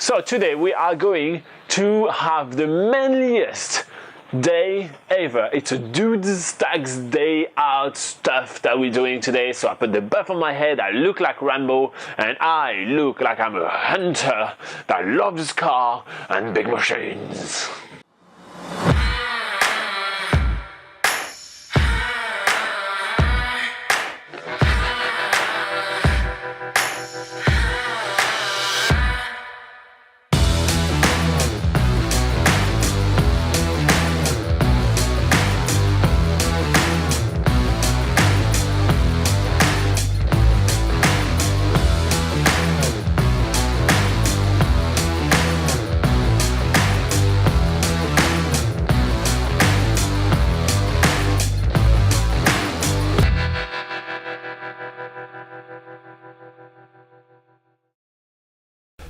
So today we are going to have the manliest day ever. It's a dude's tax day out stuff that we're doing today. So I put the buff on my head, I look like Rambo, and I look like I'm a hunter that loves cars and big machines.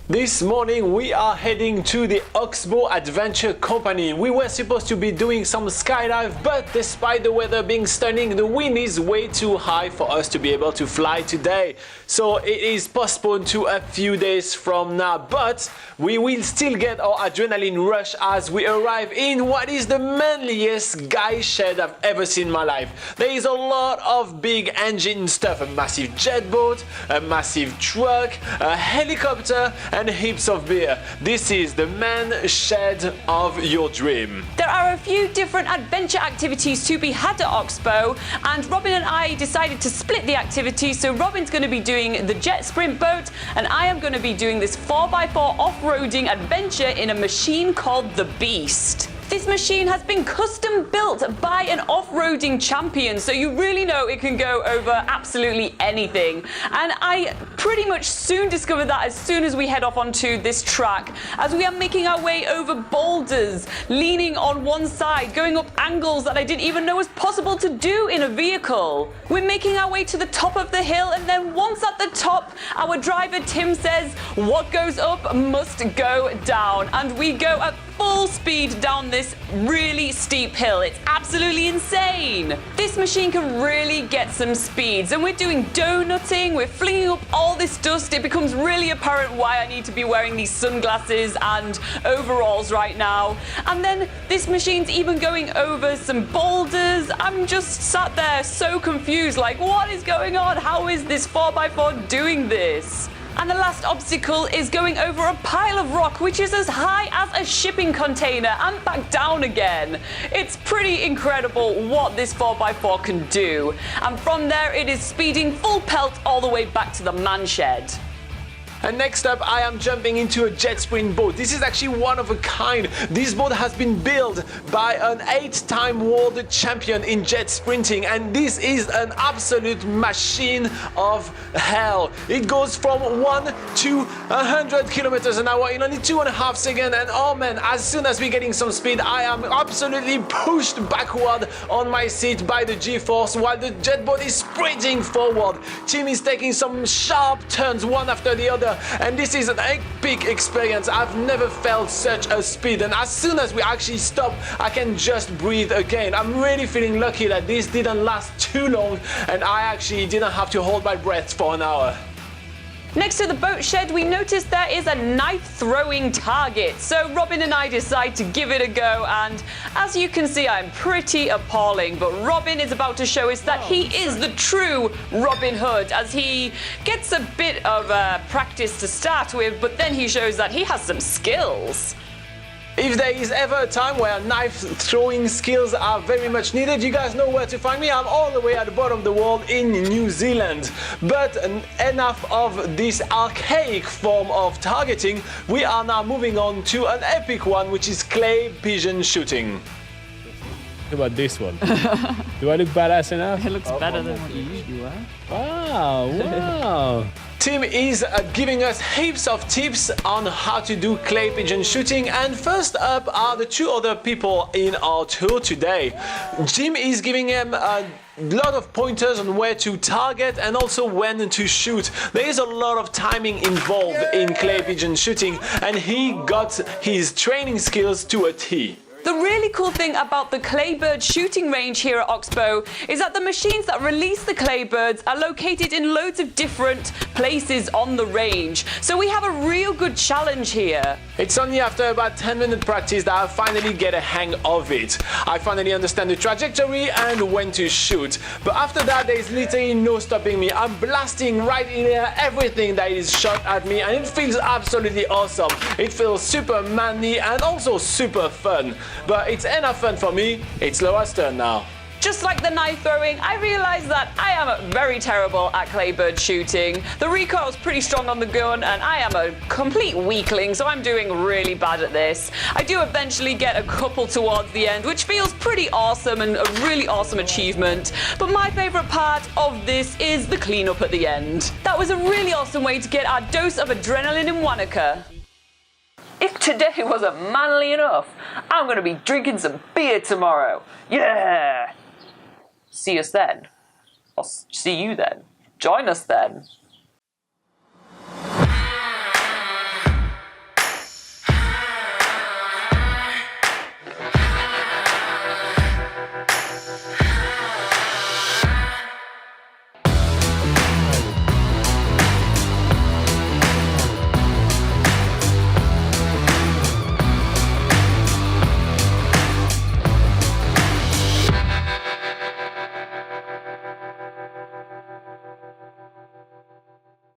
This morning we are heading to the Oxbow Adventure Company. We were supposed to be doing some skydive, but despite the weather being stunning, the wind is way too high for us to be able to fly today. So it is postponed to a few days from now, but we will still get our adrenaline rush as we arrive in what is the manliest guy shed I've ever seen in my life. There is a lot of big engine stuff, a massive jet boat, a massive truck, a helicopter, and heaps of beer. This is the man shed of your dream. There are a few different adventure activities to be had at Oxbow, and Robin and I decided to split the activities. So Robin's going to be doing the jet sprint boat, and I am going to be doing this 4x4 off-roading adventure in a machine called the Beast. This machine has been custom built by an off-roading champion, so you really know it can go over absolutely anything. And I pretty much soon discovered that as soon as we head off onto this track, as we are making our way over boulders, leaning on one side, going up angles that I didn't even know was possible to do in a vehicle. We're making our way to the top of the hill, and then once at the top, our driver Tim says, what goes up must go down, and we go at full speed down this really steep hill. It's absolutely insane. This machine can really get some speeds, and we're doing donutting, we're flinging up all this dust. It becomes really apparent why I need to be wearing these sunglasses and overalls right now. And then this machine's even going over some boulders. I'm just sat there so confused, like, what is going on? How is this 4x4 doing this? And the last obstacle is going over a pile of rock, which is as high as a shipping container and back down again. It's pretty incredible what this 4x4 can do. And from there, it is speeding full pelt all the way back to the man shed. And next up, I am jumping into a jet sprint boat. This is actually one of a kind. This boat has been built by an 8-time world champion in jet sprinting, and this is an absolute machine of hell. It goes from 1 to 100 kilometers an hour in only 2.5 seconds, and oh man, as soon as we're getting some speed, I am absolutely pushed backward on my seat by the G-force while the jet boat is sprinting forward. Tim is taking some sharp turns one after the other, and this is an epic experience. I've never felt such a speed, and as soon as we actually stop, I can just breathe again. I'm really feeling lucky that this didn't last too long, and I actually didn't have to hold my breath for an hour. Next to the boat shed, we noticed there is a knife-throwing target. So Robin and I decide to give it a go, and as you can see, I'm pretty appalling. But Robin is about to show us that he is the true Robin Hood, as he gets a bit of practice to start with, but then he shows that he has some skills. If there is ever a time where knife throwing skills are very much needed, you guys know where to find me. I'm all the way at the bottom of the world in New Zealand. But enough of this archaic form of targeting. We are now moving on to an epic one, which is clay pigeon shooting. What about this one? Do I look badass enough? It looks better than what you usually are. Wow, wow. Tim is giving us heaps of tips on how to do clay pigeon shooting, and first up are the two other people in our tour today. Jim is giving him a lot of pointers on where to target and also when to shoot. There is a lot of timing involved in clay pigeon shooting, and he got his training skills to a T. The really cool thing about the claybird shooting range here at Oxbow is that the machines that release the claybirds are located in loads of different places on the range. So we have a real good challenge here. It's only after about 10-minute practice that I finally get a hang of it. I finally understand the trajectory and when to shoot. But after that, there is literally no stopping me. I'm blasting right in everything that is shot at me, and it feels absolutely awesome. It feels super manly and also super fun. But it's enough fun for me. It's Laura's turn now. Just like the knife throwing, I realised that I am very terrible at claybird shooting. The recoil's pretty strong on the gun and I am a complete weakling, so I'm doing really bad at this. I do eventually get a couple towards the end, which feels pretty awesome and a really awesome achievement. But my favourite part of this is the cleanup at the end. That was a really awesome way to get our dose of adrenaline in Wanaka. If today wasn't manly enough, I'm going to be drinking some beer tomorrow. Yeah! See us then. I'll see you then. Join us then.